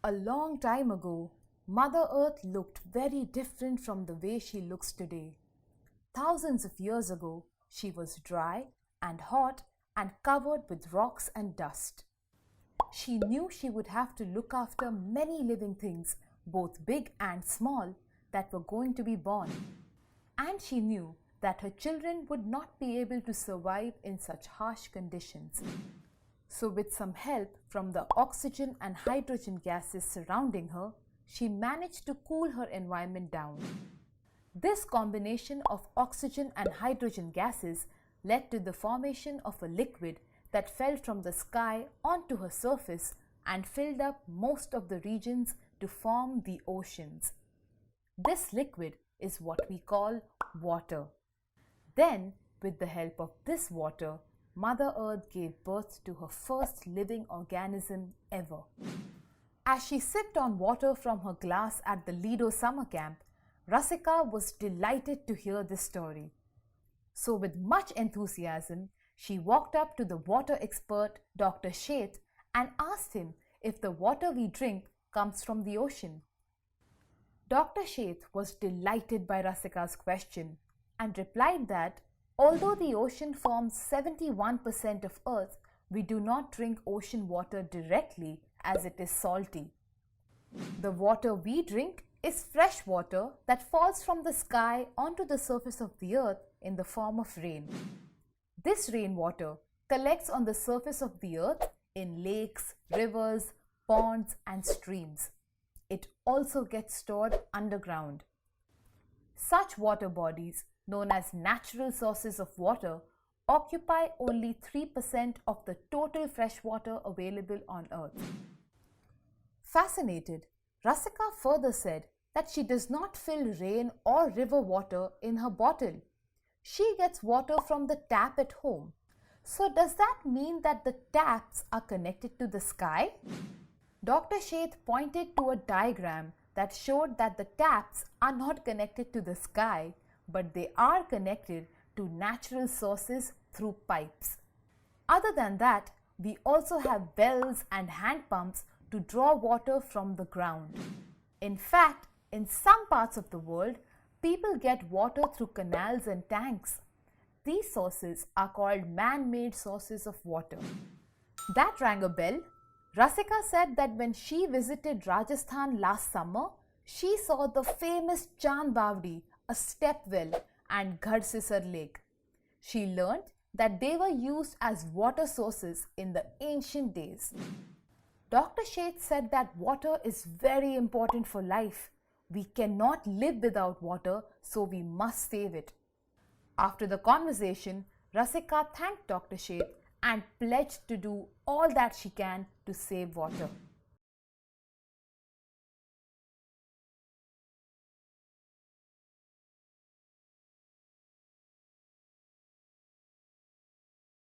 A long time ago, Mother Earth looked very different from the way she looks today. Thousands of years ago, she was dry and hot and covered with rocks and dust. She knew she would have to look after many living things, both big and small, that were going to be born. And she knew that her children would not be able to survive in such harsh conditions. So with some help from the oxygen and hydrogen gases surrounding her, she managed to cool her environment down. This combination of oxygen and hydrogen gases led to the formation of a liquid that fell from the sky onto her surface and filled up most of the regions to form the oceans. This liquid is what we call water. Then, with the help of this water, Mother Earth gave birth to her first living organism ever. As she sipped on water from her glass at the Lido summer camp, Rasika was delighted to hear this story. So with much enthusiasm, she walked up to the water expert Dr. Sheth and asked him if the water we drink comes from the ocean. Dr. Sheth was delighted by Rasika's question and replied that although the ocean forms 71% of Earth, we do not drink ocean water directly as it is salty. The water we drink is fresh water that falls from the sky onto the surface of the earth in the form of rain. This rainwater collects on the surface of the earth in lakes, rivers, ponds and streams. It also gets stored underground. Such water bodies, known as natural sources of water, occupy only 3% of the total fresh water available on earth. Fascinated, Rasika further said that she does not fill rain or river water in her bottle. She gets water from the tap at home. So does that mean that the taps are connected to the sky? Dr. Sheth pointed to a diagram that showed that the taps are not connected to the sky, but they are connected to natural sources through pipes. Other than that, we also have wells and hand pumps to draw water from the ground. In fact, in some parts of the world, people get water through canals and tanks. These sources are called man-made sources of water. That rang a bell. Rasika said that when she visited Rajasthan last summer, she saw the famous Chand Bavdi, a step well, and Ghadisar Lake. She learned that they were used as water sources in the ancient days. Dr. Sheth said that water is very important for life. We cannot live without water, so we must save it. After the conversation, Rasika thanked Dr. Sheth and pledged to do all that she can to save water.